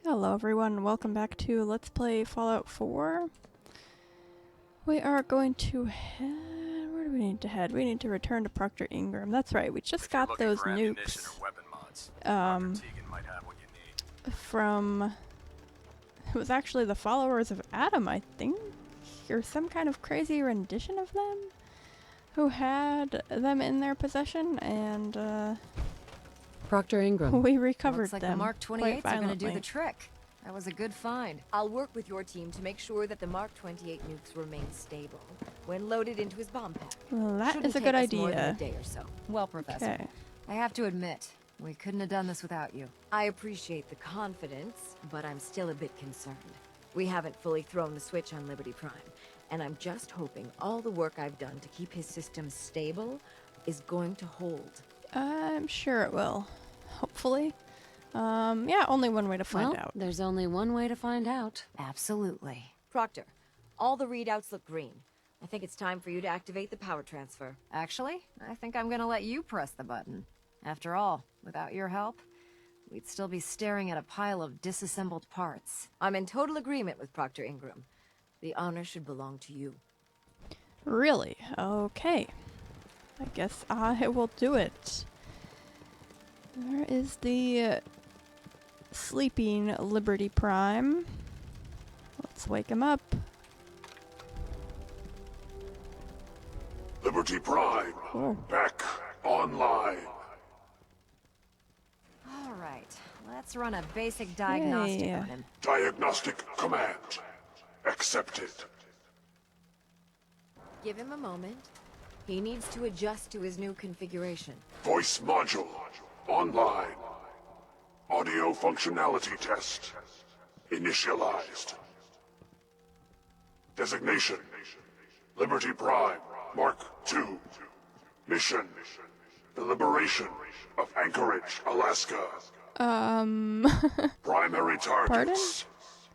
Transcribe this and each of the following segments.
Hello everyone, welcome back to Let's Play Fallout 4. We are going to head... Where do we need to head? We need to return to Proctor Ingram. That's right, we just got those nukes from... It was actually the followers of Adam, I think? Or some kind of crazy rendition of them? Who had them in their possession, and Proctor Ingram. we recovered Looks like them the Mark 28s are going to do the violently. trick. That was a good find. I'll work with your team to make sure that the Mark 28 nukes remain stable when loaded into his bomb pack. Well, that Shouldn't is a take good us more than a idea. day or so. Well, Professor, Okay. I have to admit, we couldn't have done this without you. I appreciate the confidence, but I'm still a bit concerned. We haven't fully thrown the switch on Liberty Prime, and I'm just hoping all the work I've done to keep his systems stable is going to hold. I'm sure it will. Hopefully. Yeah, only one way to find out. There's only one way to find out. Absolutely. Proctor, all the readouts look green. I think it's time for you to activate the power transfer. Actually, I think I'm going to let you press the button. After all, without your help, we'd still be staring at a pile of disassembled parts. I'm in total agreement with Proctor Ingram. The honor should belong to you. Really? Okay. I guess I will do it. There is the sleeping Liberty Prime. Let's wake him up. Liberty Prime, Oh. back online. All right, let's run a basic diagnostic Yay. on him. Diagnostic command accepted. Give him a moment. He needs to adjust to his new configuration. Voice module online. Audio functionality test initialized. Designation Liberty Prime Mark II. Mission the liberation of Anchorage, Alaska. Primary targets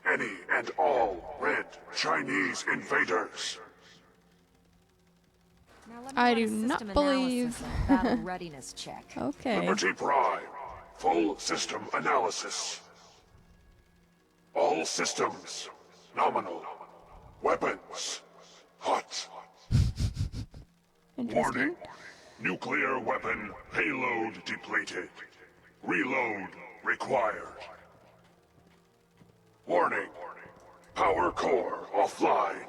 any and all red Chinese invaders. Now let me I run do a not system believe- analysis and battle readiness check. Okay. Liberty Prime. Full system analysis. All systems nominal. Weapons hot. Interesting. Warning. Nuclear weapon payload depleted. Reload required. Warning. Power core offline.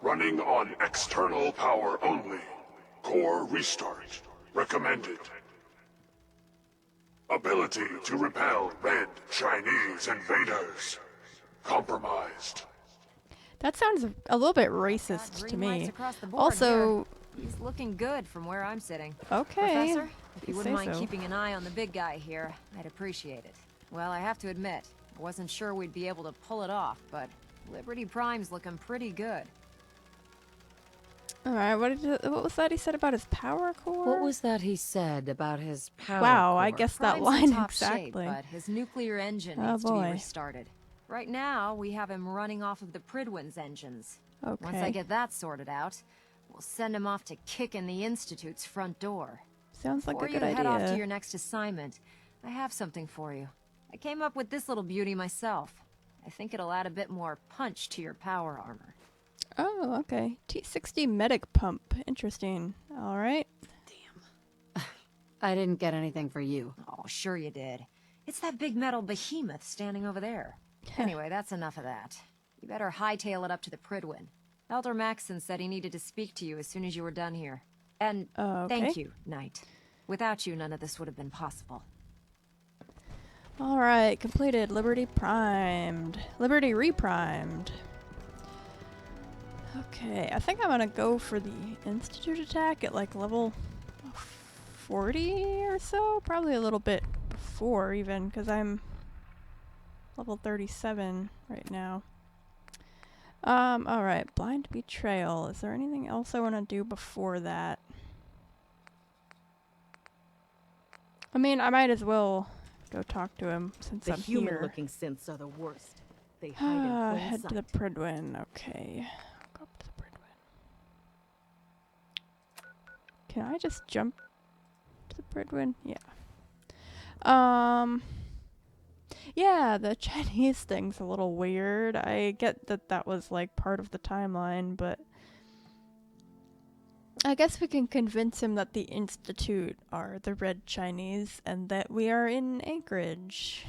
Running on external power only. Core restart recommended. Ability to repel red Chinese invaders compromised. That sounds a little bit Got racist to green lights me. across the board Also, here. He's looking good from where I'm sitting. okay. Professor, if you you wouldn't say mind so. keeping an eye on the big guy here, I'd appreciate it. Well, I have to admit, I wasn't sure we'd be able to pull it off, but Liberty Prime's looking pretty good. Alright, what was that he said about his power core? What was that he said about his power Wow, I core? guess that Prime's line in top shape, exactly. but his nuclear engine Oh, needs to be boy. restarted. Right now, we have him running off of the Pridwin's engines. Okay. Once I get that sorted out, we'll send him off to kick in the Institute's front door. Sounds like Before a good you head off to idea. your next assignment, I have something for you. I came up with this little beauty myself. I think it'll add a bit more punch to your power armor. Oh, okay. T60 medic pump. Interesting. Alright. I didn't get anything for you. Oh, sure you did. It's that big metal behemoth standing over there. Anyway, that's enough of that. You better hightail it up to the Pridwin. Elder Maxson said he needed to speak to you as soon as you were done here. And thank Okay. you, Knight. Without you, none of this would have been possible. Alright, completed. Liberty primed. Liberty reprimed. Okay, I think I'm gonna go for the Institute attack at like level 40 or so. Probably a little bit before even, because I'm level 37 right now. Alright, blind betrayal. Is there anything else I want to do before that? I mean, I might as well go talk to him since The I'm here. human-looking synths are the worst. They hide in plain Head sight. to the Pridwin. Okay. Go up to the Pridwin. Can I just jump to the Pridwin? Yeah. Yeah, the Chinese thing's a little weird. I get that that was like part of the timeline, but I guess we can convince him that the Institute are the Red Chinese and that we are in Anchorage.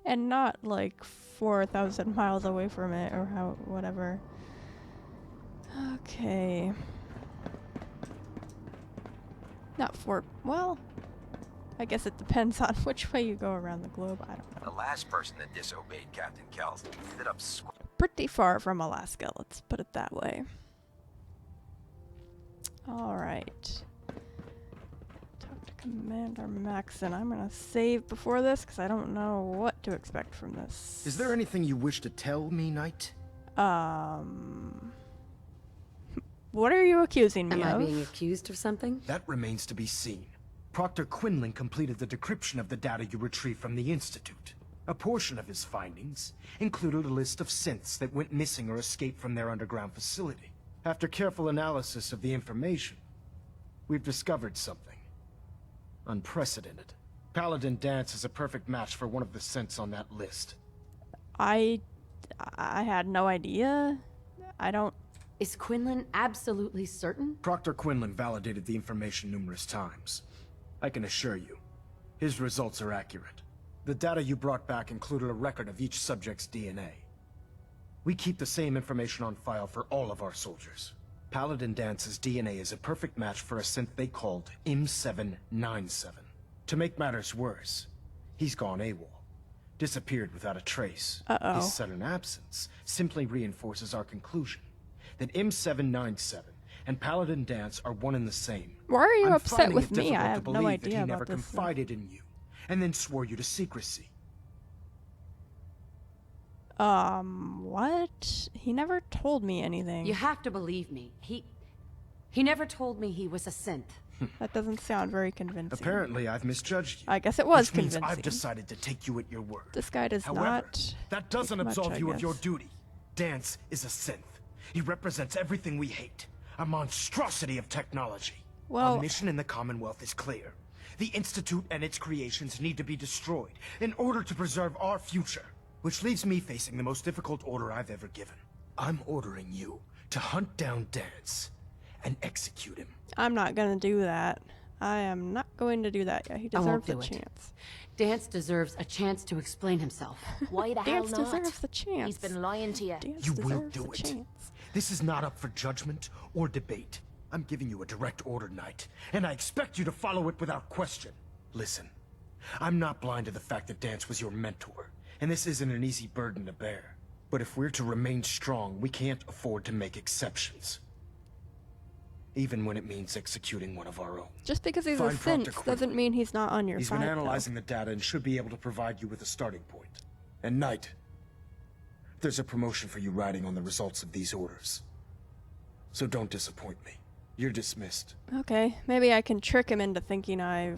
And not like 4,000 miles away from it or how, whatever. Okay. Not well, I guess it depends on which way you go around the globe. I don't know. The last person that disobeyed Captain Kells ended up Pretty far from Alaska, let's put it that way. Alright. Talk to Commander Maxon. I'm gonna save before this because I don't know what to expect from this. Is there anything you wish to tell me, Knight? What are you accusing me of? Am I being accused of something? That remains to be seen. Proctor Quinlan completed the decryption of the data you retrieved from the Institute. A portion of his findings included a list of synths that went missing or escaped from their underground facility. After careful analysis of the information, we've discovered something unprecedented. Paladin Danse is a perfect match for one of the synths on that list. I had no idea. I don't... Is Quinlan absolutely certain? Proctor Quinlan validated the information numerous times. I can assure you, his results are accurate. The data you brought back included a record of each subject's DNA. We keep the same information on file for all of our soldiers. Paladin Dance's DNA is a perfect match for a synth they called M797. To make matters worse, he's gone AWOL. Disappeared without a trace. Uh-oh. His sudden absence simply reinforces our conclusion that M797 and Paladin Danse are one and the same. Why are you I'm upset finding with it me? I difficult to have no believe idea that he about never this. confided in you, and then swore you to secrecy. What? He never told me anything. You have to believe me. He never told me he was a synth. That doesn't sound very convincing. Apparently, I've misjudged you. I guess it was which means convincing. I've decided to take you at your word. This guy does However, not that doesn't take much, absolve I you of your guess. duty. Danse is a synth. He represents everything we hate. A monstrosity of technology. Well- Our mission in the Commonwealth is clear. The Institute and its creations need to be destroyed in order to preserve our future. Which leaves me facing the most difficult order I've ever given. I'm ordering you to hunt down Danse and execute him. I'm not gonna do that. I am not going to do that. Yeah, he I won't deserves a do it. chance. Danse deserves a chance to explain himself. Why the hell Dance not? deserves the chance. He's been lying to you. Dance You will deserves do the it. chance. This is not up for judgment or debate. I'm giving you a direct order, Knight, and I expect you to follow it without question. Listen, I'm not blind to the fact that Danse was your mentor, and this isn't an easy burden to bear. But if we're to remain strong, we can't afford to make exceptions. Even when it means executing one of our own. Just because he's Find a Proctor synth doesn't Quinlan. mean he's not on your He's side. been though. analyzing the data and should be able to provide you with a starting point. And Knight, there's a promotion for you riding on the results of these orders. So don't disappoint me. You're dismissed. Okay, maybe I can trick him into thinking I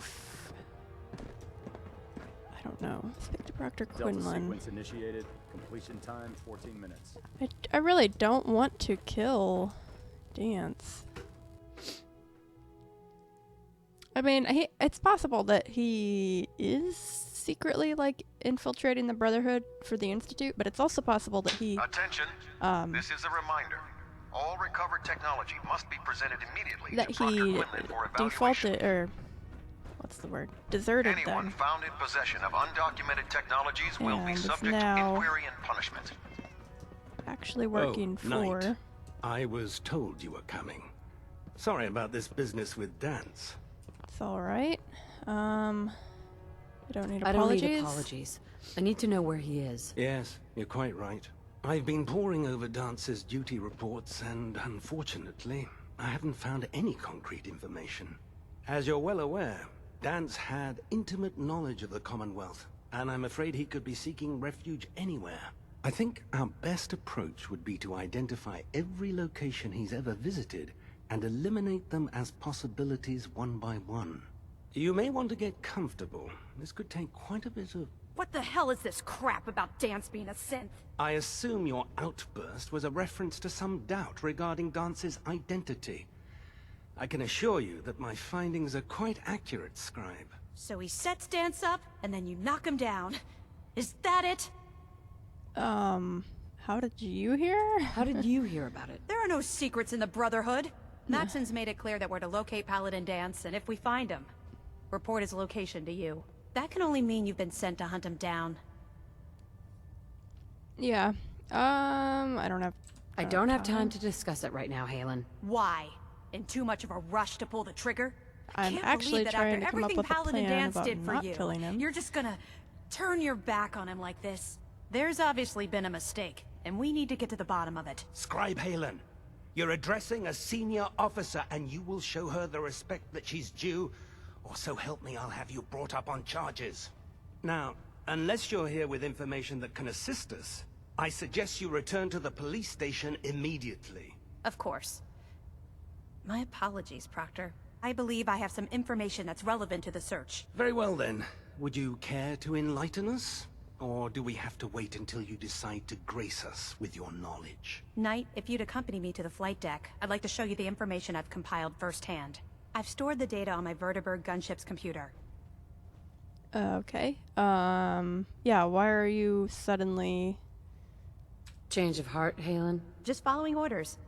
don't know. Speak to Proctor Delta Quinlan. sequence initiated. Completion time 14 minutes. I really don't want to kill Danse. I mean, it's possible that he is secretly, like, infiltrating the Brotherhood for the Institute, but it's also possible that he, Attention. This is a reminder. All recovered technology must be presented immediately that to Proctor he Quinlan for evaluation. defaulted, or, what's the word? Deserted Anyone them. found in possession of undocumented technologies will be And is subject to now- inquiry and punishment. Actually working for... Knight. I was told you were coming. Sorry about this business with Danse. It's alright. I don't need I apologies. don't need apologies. I need to know where he is. Yes, you're quite right. I've been poring over Dance's duty reports, and unfortunately, I haven't found any concrete information. As you're well aware, Danse had intimate knowledge of the Commonwealth, and I'm afraid he could be seeking refuge anywhere. I think our best approach would be to identify every location he's ever visited and eliminate them as possibilities one by one. You may want to get comfortable. This could take quite a bit of... What the hell is this crap about Danse being a synth? I assume your outburst was a reference to some doubt regarding Dance's identity. I can assure you that my findings are quite accurate, Scribe. So he sets Dance up, and then you knock him down. Is that it? How did you hear? How did you hear about it? There are no secrets in the Brotherhood. Maxon's made it clear that we're to locate Paladin Dance, and if we find him, report his location to you. That can only mean you've been sent to hunt him down. Yeah. I don't have... I don't have time to discuss it right now, Halen. Why? In too much of a rush to pull the trigger? I I'm can't actually believe that trying after to come up everything with a Paladin plan Dance about did for not you, killing him. you're just gonna turn your back on him like this. There's obviously been a mistake, and we need to get to the bottom of it. Scribe Halen, you're addressing a senior officer, and you will show her the respect that she's due, or so help me, I'll have you brought up on charges. Now, unless you're here with information that can assist us, I suggest you return to the police station immediately. Of course. My apologies, Proctor. I believe I have some information that's relevant to the search. Very well then. Would you care to enlighten us? Or do we have to wait until you decide to grace us with your knowledge? Knight, if you'd accompany me to the flight deck, I'd like to show you the information I've compiled firsthand. I've stored the data on my Vertibird gunship's computer. Okay. Yeah, why are you suddenly... Change of heart, Halen? Just following orders.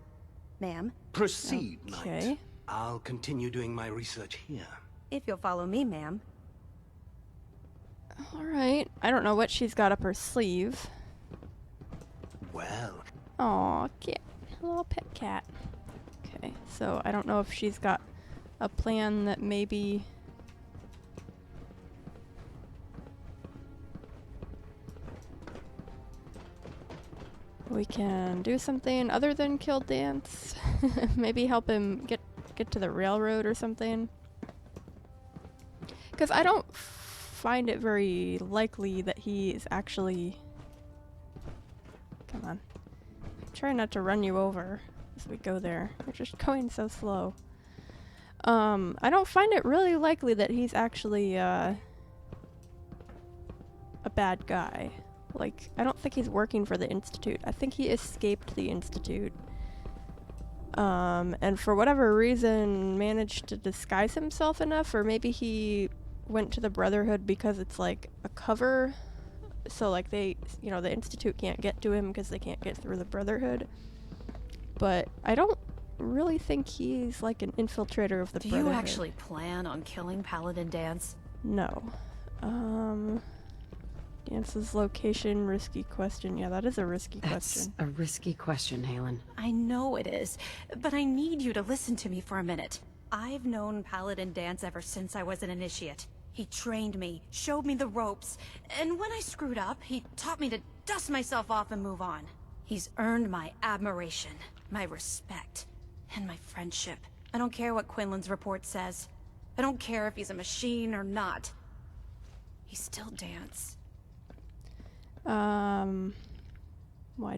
Ma'am, Proceed, Okay. Knight. I'll continue doing my research here. if you'll follow me, ma'am. Alright. I don't know what she's got up her sleeve. Well, Aw, cat. A little pet cat. Okay, so I don't know if she's got a plan that maybe... we can do something other than kill Dance. Maybe help him get to the railroad or something. Because I don't find it very likely that he is actually... Come on. I'm trying not to run you over as we go there. You're just going so slow. I don't find it really likely that he's actually a bad guy. Like, I don't think he's working for the Institute. I think he escaped the Institute. And for whatever reason managed to disguise himself enough, or maybe he went to the Brotherhood because it's like a cover. So like they, you know, the Institute can't get to him because they can't get through the Brotherhood. But I don't really think he's like an infiltrator of the Do Brotherhood. you actually plan on killing Paladin Dance? No. Dance's location, risky question. Yeah, that is a risky That's question. a risky question, Halen. I know it is, but I need you to listen to me for a minute. I've known Paladin Dance ever since I was an initiate. He trained me, showed me the ropes, and when I screwed up, he taught me to dust myself off and move on. He's earned my admiration, my respect, and my friendship. I don't care what Quinlan's report says. I don't care if he's a machine or not. He's still Dance. Why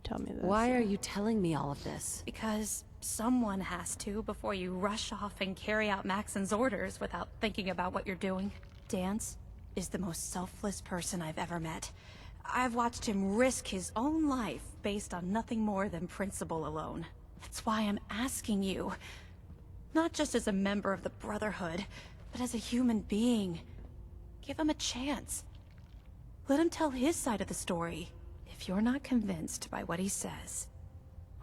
tell me this? Why are you telling me all of this? Because someone has to before you rush off and carry out Maxon's orders without thinking about what you're doing. Dance is the most selfless person I've ever met. I've watched him risk his own life based on nothing more than principle alone. That's why I'm asking you. Not just as a member of the Brotherhood, but as a human being. Give him a chance. Let him tell his side of the story. If you're not convinced by what he says,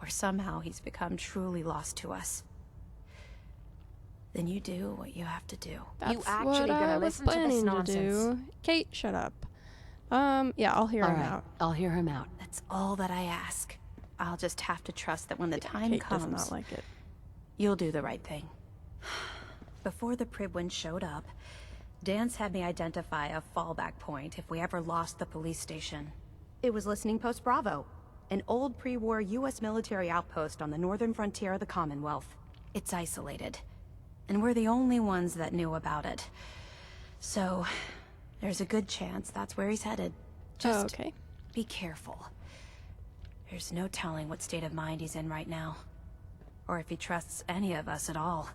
or somehow he's become truly lost to us, then you do what you have to do. That's You actually what gonna I was listen to this planning to nonsense? do. Kate, shut up. Yeah, I'll hear All him right, out. I'll hear him out. That's all that I ask. I'll just have to trust that when the time Kate comes, does not like it. you'll do the right thing. Before the Pribwin showed up, Dance had me identify a fallback point if we ever lost the police station. It was Listening Post Bravo, an old pre-war U.S. military outpost on the northern frontier of the Commonwealth. It's isolated, and we're the only ones that knew about it. So, there's a good chance that's where he's headed. Just okay. be careful. There's no telling what state of mind he's in right now, or if he trusts any of us at all.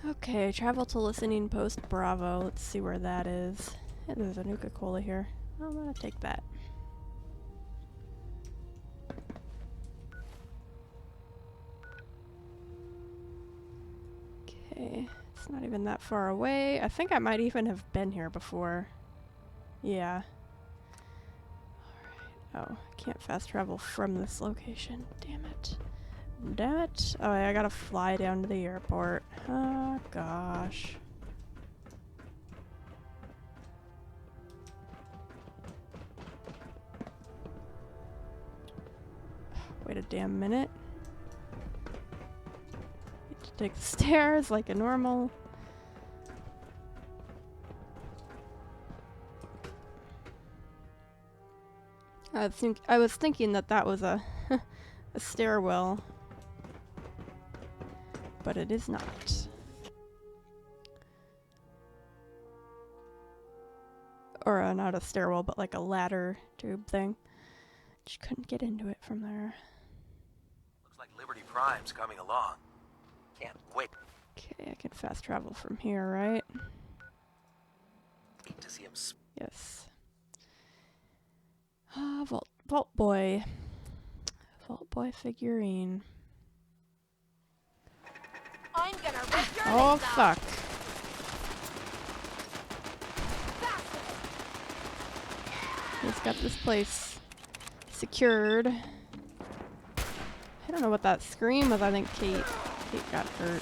Okay, travel to Listening Post Bravo. Let's see where that is. Yeah, there's a Nuka-Cola here. I'm gonna take that. Okay, It's not even that far away. I think I might even have been here before. Yeah. Alright. Oh, I can't fast travel from this location. Damn it. Damn it. Oh, I gotta fly down to the airport. Oh, gosh. Wait a damn minute. Need to take the stairs like a normal. I was thinking that that was a a stairwell, but it is not. Or not a stairwell, but like a ladder tube thing. Just couldn't get into it from there. Looks like Liberty Prime's coming along. Can't wait. Okay, I can fast travel from here, right? To see him. Yes. Vault Boy. Vault Boy figurine. I'm gonna rip your Oh, legs out. fuck. He's got this place secured. I don't know what that scream was. I think Kate got hurt.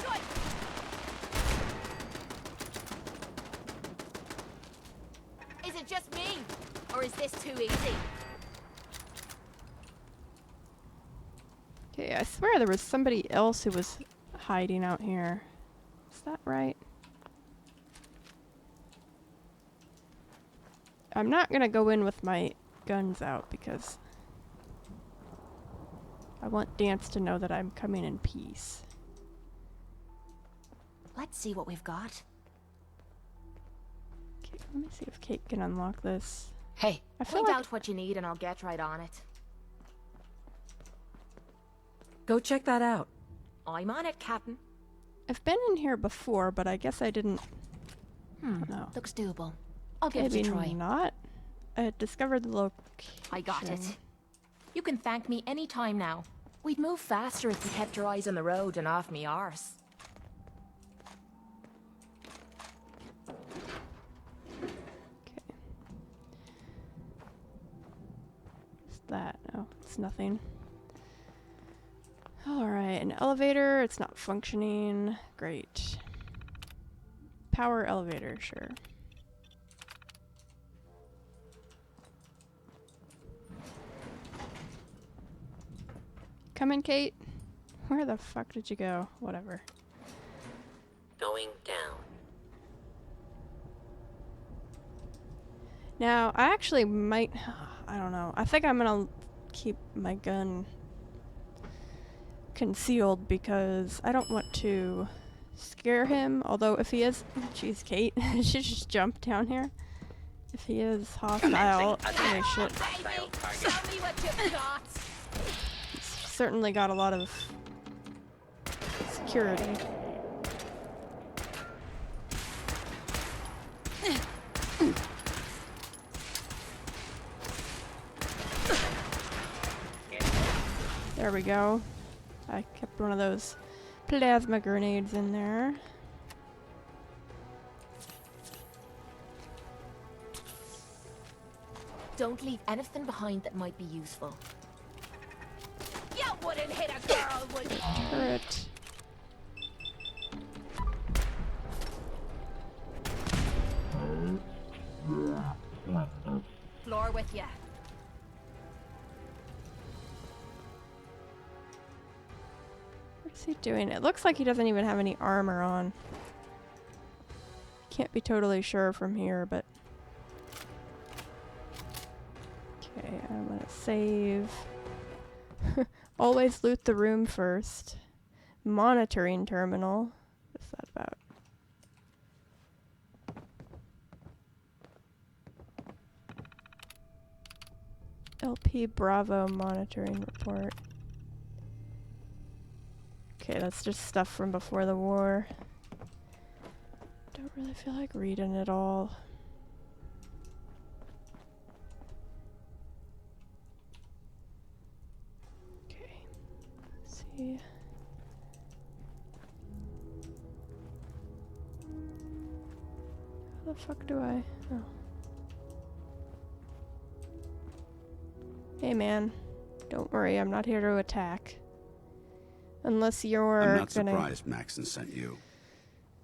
Is it just me? Or is this too easy? Okay, I swear there was somebody else who was hiding out here. Is that right? I'm not gonna go in with my guns out because I want Dance to know that I'm coming in peace. Let's see what we've got. Okay, let me see if Kate can unlock this. Hey, I feel point like out what you need and I'll get right on it. Go check that out. I'm on it, Captain. I've been in here before, but I guess I didn't. No. Looks doable. I'll give Maybe it a try. not. I discovered the location. I got it. You can thank me any time now. We'd move faster if you kept your eyes on the road and off me arse. What's that? No, it's nothing. Alright, an elevator. It's not functioning. Great. Power elevator, sure. Come in, Kate. Where the fuck did you go? Whatever. Going down. Now, I actually might... I don't know. I think I'm gonna keep my gun concealed because I don't want to scare him. Although, if he is... Jeez, Kate. She just jumped down here. If he is hostile... Holy shit. Show me what you've got. Certainly got a lot of security. There we go. I kept one of those plasma grenades in there. Don't leave anything behind that might be useful. You wouldn't hit a girl, would you? Turret. Floor with ya. What's he doing? It looks like he doesn't even have any armor on. Can't be totally sure from here, but... Okay, I'm gonna save. Always loot the room first. Monitoring terminal. What's that about? LP Bravo monitoring report. Okay, that's just stuff from before the war. Don't really feel like reading it all. Okay, let's see. the fuck do I... Oh. Hey man, don't worry, I'm not here to attack. Unless you're I'm not gonna... surprised Maxon sent you.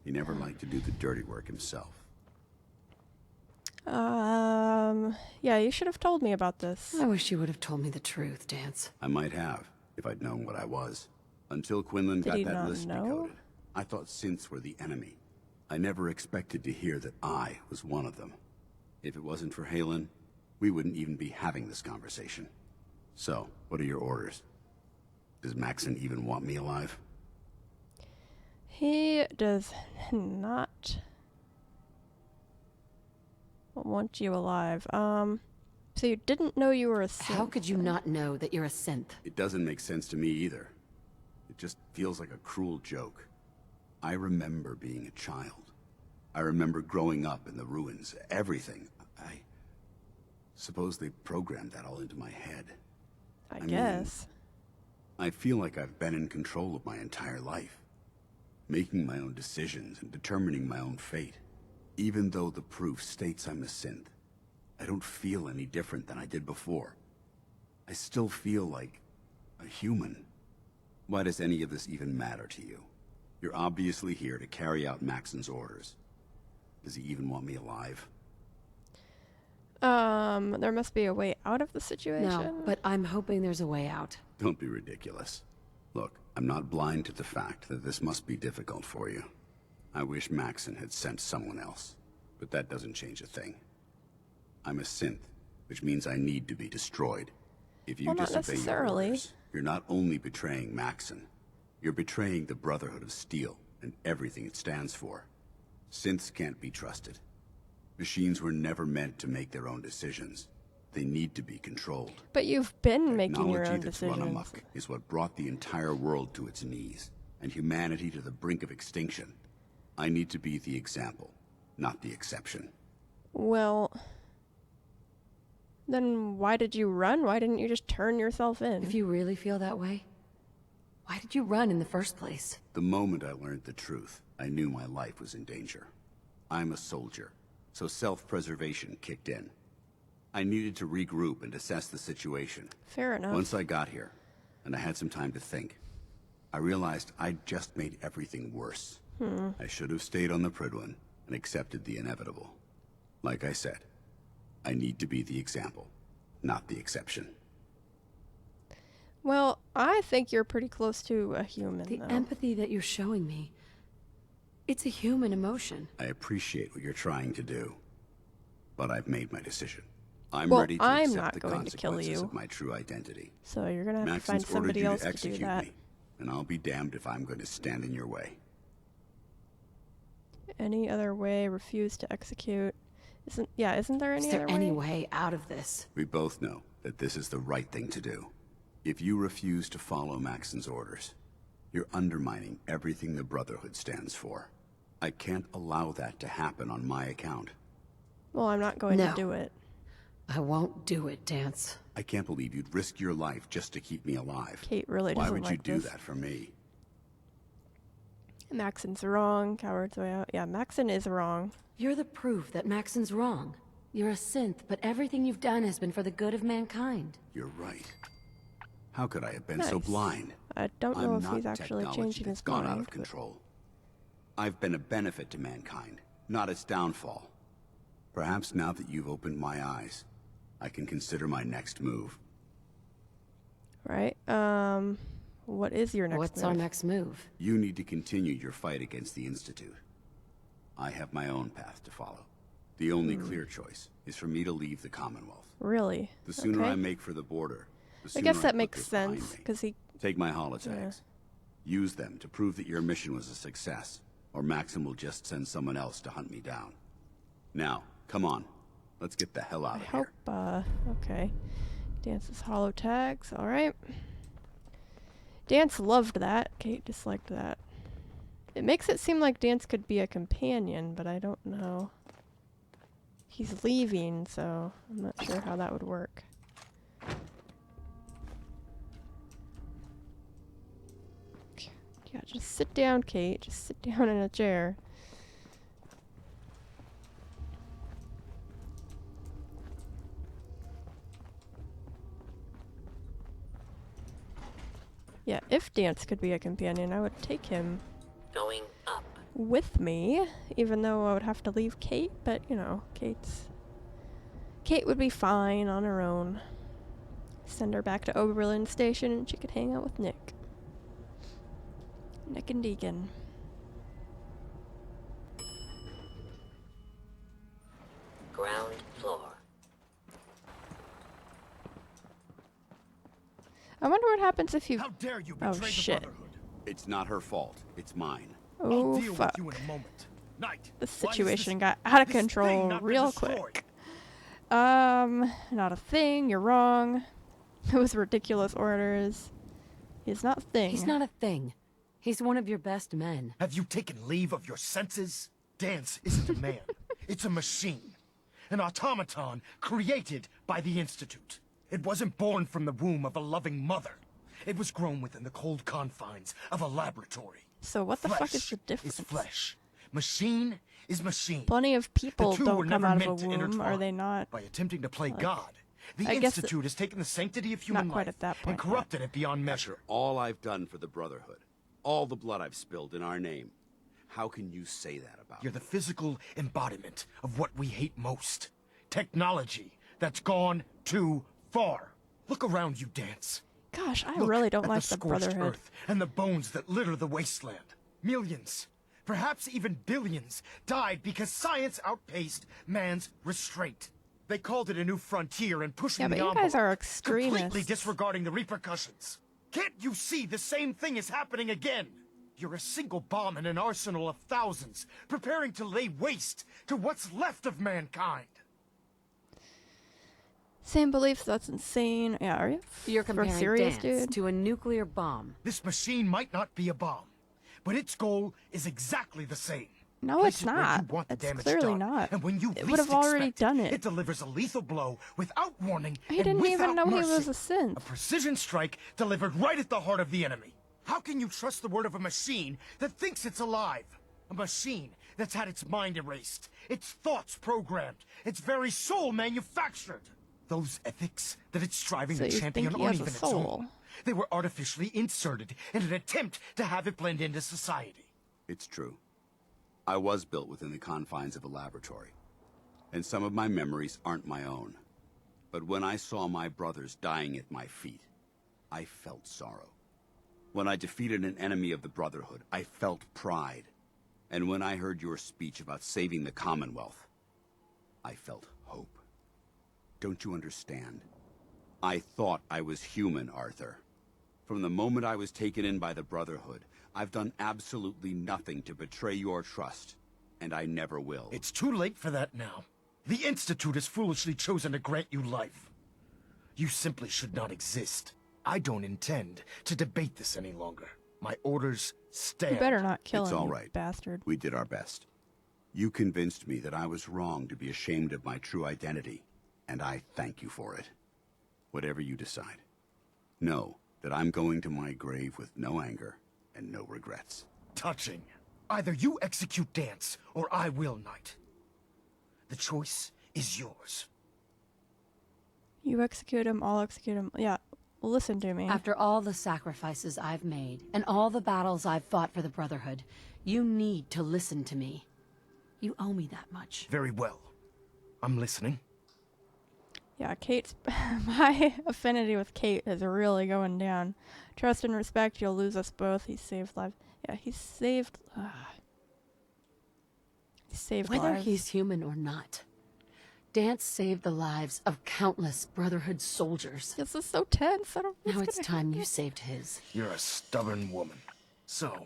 He never liked to do the dirty work himself. Yeah, you should have told me about this. I wish you would have told me the truth, Dance. I might have, if I'd known what I was. Until Quinlan Did got he that not list know? decoded, I thought synths were the enemy. I never expected to hear that I was one of them. If it wasn't for Haylen, we wouldn't even be having this conversation. So, what are your orders? Does Maxon even want me alive? He does not want you alive. So you didn't know you were a synth. How could you not know that you're a synth? It doesn't make sense to me either. It just feels like a cruel joke. I remember being a child. I remember growing up in the ruins, everything. I suppose they programmed that all into my head. I guess. I feel like I've been in control of my entire life. Making my own decisions and determining my own fate. Even though the proof states I'm a synth, I don't feel any different than I did before. I still feel like a human. Why does any of this even matter to you? You're obviously here to carry out Maxon's orders. Does he even want me alive? There must be a way out of the situation. No, but I'm hoping there's a way out. Don't be ridiculous. Look, I'm not blind to the fact that this must be difficult for you. I wish Maxon had sent someone else, but that doesn't change a thing. I'm a synth, which means I need to be destroyed. If you Well, not disobey your necessarily. orders, you're not only betraying Maxon, you're betraying the Brotherhood of Steel and everything it stands for. Synths can't be trusted. Machines were never meant to make their own decisions. They need to be controlled. But you've been making your Technology own that's run decisions. amok is what brought the entire world to its knees, and humanity to the brink of extinction. I need to be the example, not the exception. Well, then why did you run? Why didn't you just turn yourself in? If you really feel that way, why did you run in the first place? The moment I learned the truth, I knew my life was in danger. I'm a soldier, so self-preservation kicked in. I needed to regroup and assess the situation. Fair enough. Once I got here, and I had some time to think, I realized I'd just made everything worse. I should have stayed on the Prydwen and accepted the inevitable. Like I said, I need to be the example, not the exception. Well, I think you're pretty close to a human, The though. empathy that you're showing me, it's a human emotion. I appreciate what you're trying to do, but I've made my decision. I'm Well, ready to I'm accept not the going to kill consequences you. of my true identity. So you're gonna have to Maxon's find somebody ordered else you to to do execute that. me, and I'll be damned if I'm going to stand in your way. Any other way? Refuse to execute. Isn't there any Is there other any way? way out of this? We both know that this is the right thing to do. If you refuse to follow Maxon's orders, you're undermining everything the Brotherhood stands for. I can't allow that to happen on my account. Well, I'm not going to No. do it. I won't do it, Dance. I can't believe you'd risk your life just to keep me alive. Kate really Why doesn't would you like do this. that for me? Maxon's wrong. Coward's way out. Yeah, Maxon is wrong. You're the proof that Maxon's wrong. You're a synth, but everything you've done has been for the good of mankind. You're right. How could I have been so Nice. blind? I don't know I'm if not he's actually technology changing that's his gone mind. out of but- control. I've been a benefit to mankind, not its downfall. Perhaps now that you've opened my eyes, I can consider my next move. Right? What is your next What's move? our next move? You need to continue your fight against the Institute. I have my own path to follow. The only clear choice is for me to leave the Commonwealth. Really? The sooner Okay. I make for the border, the I sooner guess that put makes this behind sense, me. because he... Take my holotags. Use them to prove that your mission was a success, or Maxon will just send someone else to hunt me down. Now, come on. Let's get the hell out I of here. hope, okay. Dance's hollow tags, alright. Dance loved that. Kate disliked that. It makes it seem like Dance could be a companion, but I don't know. He's leaving, so I'm not sure how that would work. Yeah, just sit down, Kate. Just sit down in a chair. Yeah, if Dance could be a companion, I would take him Going up. with me, even though I would have to leave Kate, but, you know, Kate would be fine on her own. Send her back to Oberlin Station and she could hang out with Nick. Nick and Deegan. Ground floor. I wonder what happens if you... How dare you oh, betray the shit. Brotherhood? It's not her fault. It's mine. Oh, I'll deal fuck. with you in a moment. Knight, This why is situation this- got out of this thing control not been real destroyed? quick. Not a thing. You're wrong. It was ridiculous orders. He's not a thing. He's not a thing. He's one of your best men. Have you taken leave of your senses? Dance isn't a man. It's a machine. An automaton created by the Institute. It wasn't born from the womb of a loving mother. It was grown within the cold confines of a laboratory. So what the fuck is Flesh the difference? is flesh. Machine is machine. Plenty of people The two don't were come never out of meant a to womb, are intertwine. they not? By attempting to play Like, God, the I guess Institute has taken the sanctity of human not quite life at that point, and corrupted it beyond measure. All I've done for the Brotherhood, all the blood I've spilled in our name, how can you say that about You're the physical embodiment of what we hate most. Technology that's gone too far. Look around you, Dance. Gosh, I Look really don't at like the the scorched Brotherhood. earth and the bones that litter the wasteland. Millions, perhaps even billions, died because science outpaced man's restraint. They called it a new frontier and pushing Yeah, the but you envelope, guys are completely extremists. disregarding the repercussions. Can't you see the same thing is happening again? You're a single bomb in an arsenal of thousands, preparing to lay waste to what's left of mankind. Same beliefs, that's insane. Yeah, are you? You're For comparing serious, Dance dude? to a nuclear bomb. This machine might not be a bomb, but its goal is exactly the same. No, Place it's it where not. you want the It's damage clearly done, not. And when you It least would have already expect done it. It delivers a lethal blow without warning. He and didn't even without know he mercy. was a synth. A precision strike delivered right at the heart of the enemy. How can you trust the word of a machine that thinks it's alive? A machine that's had its mind erased, its thoughts programmed, its very soul manufactured. Those ethics that it's striving So to you champion think he aren't has a even its soul? own. They were artificially inserted in an attempt to have it blend into society. It's true. I was built within the confines of a laboratory, and some of my memories aren't my own. But when I saw my brothers dying at my feet, I felt sorrow. When I defeated an enemy of the Brotherhood, I felt pride. And when I heard your speech about saving the Commonwealth, I felt hope. Don't you understand? I thought I was human, Arthur. From the moment I was taken in by the Brotherhood, I've done absolutely nothing to betray your trust, and I never will. It's too late for that now. The Institute has foolishly chosen to grant you life. You simply should not exist. I don't intend to debate this any longer. My orders stand. You better not kill It's him, all you right. bastard. We did our best. You convinced me that I was wrong to be ashamed of my true identity, and I thank you for it. Whatever you decide. Know that I'm going to my grave with no anger and no regrets. Touching. Either you execute Dance, or I will, Knight. The choice is yours. You execute him, I'll execute him. Yeah, listen to me. After all the sacrifices I've made, and all the battles I've fought for the Brotherhood, you need to listen to me. You owe me that much. Very well. I'm listening. Yeah, Kate's... my affinity with Kate is really going down. Trust and respect, you'll lose us both. He saved lives. Yeah, he saved... he saved Whether lives. he's human or not, Dance saved the lives of countless Brotherhood soldiers. This is so tense. I don't... Now it's time you saved his. You're a stubborn woman. So,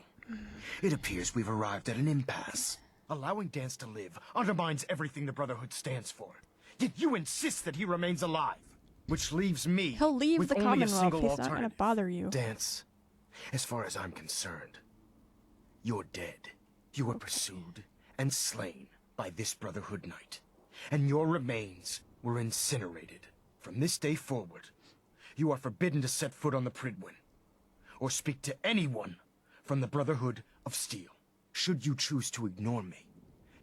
it appears we've arrived at an impasse. Allowing Dance to live undermines everything the Brotherhood stands for. Yet you insist that he remains alive. Which leaves me He'll leave with the only a Commonwealth. single He's not alternative. going to bother you. Dance, as far as I'm concerned, you're dead. You were pursued and slain by this Brotherhood Knight, and your remains were incinerated. From this day forward, you are forbidden to set foot on the Prydwen, or speak to anyone from the Brotherhood of Steel. Should you choose to ignore me,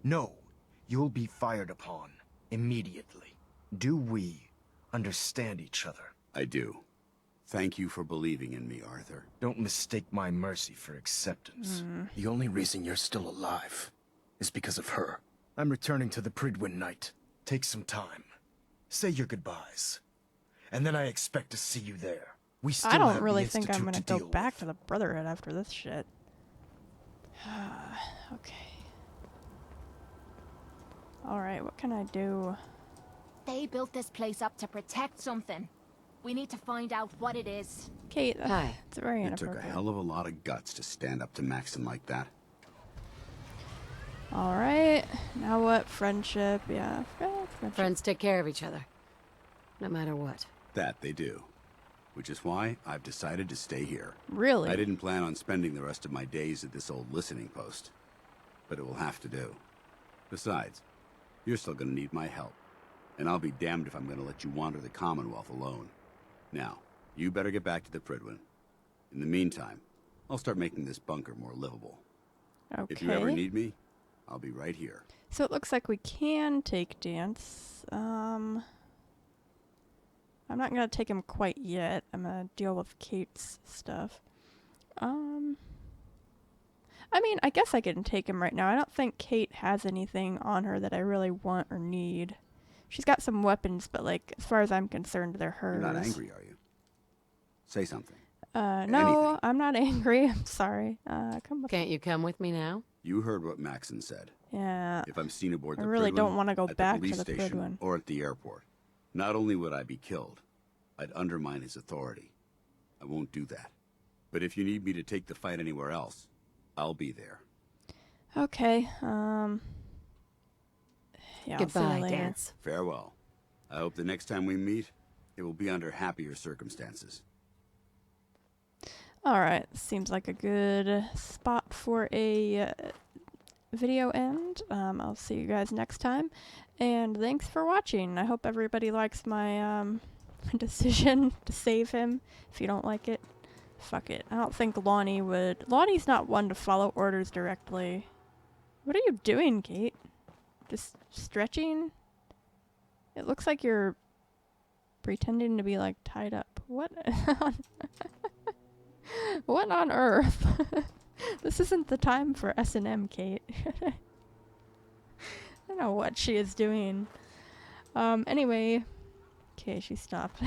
know you'll be fired upon immediately. Do we understand each other? I do. Thank you for believing in me, Arthur. Don't mistake my mercy for acceptance. The only reason you're still alive is because of her. I'm returning to the Prydwen Night. Take some time. Say your goodbyes. And then I expect to see you there. We still I don't have really the think I'm Institute gonna to go deal back to the Brotherhood after this shit. Okay. Alright, what can I do? They built this place up to protect something. We need to find out what it is. Kate, Hi. it's very It took a inappropriate. hell of a lot of guts to stand up to Maxon like that. Alright, now what? Friendship, yeah. Friendship. Friends take care of each other. No matter what. That they do. Which is why I've decided to stay here. Really? I didn't plan on spending the rest of my days at this old listening post. But it will have to do. Besides, you're still gonna need my help. And I'll be damned if I'm gonna let you wander the Commonwealth alone. Now, you better get back to the Prydwen. In the meantime, I'll start making this bunker more livable. Okay. If you ever need me, I'll be right here. So it looks like we can take Dance. I'm not gonna take him quite yet. I'm gonna deal with Kate's stuff. I mean, I guess I can take him right now. I don't think Kate has anything on her that I really want or need. She's got some weapons, but like, as far as I'm concerned, they're hers. You're not angry, are you? Say something. No, Anything. I'm not angry. I'm sorry. Come with Can't you come with me now? You heard what Maxon said. Yeah. If I'm seen aboard I the really Prydwen, don't want to go at back the police to the station Prydwen. or at the airport, not only would I be killed, I'd undermine his authority. I won't do that. But if you need me to take the fight anywhere else, I'll be there. Okay. Yeah. I'll see you Goodbye, later. Dance. Farewell. I hope the next time we meet, it will be under happier circumstances. Alright, seems like a good spot for a video end. I'll see you guys next time, and thanks for watching. I hope everybody likes my decision to save him. If you don't like it, fuck it. I don't think Lonnie would. Lonnie's not one to follow orders directly. What are you doing, Kate? Just stretching? It looks like you're pretending to be like tied up. What? What on earth? This isn't the time for S&M, Kate. I don't know what she is doing. Anyway. Okay, she stopped.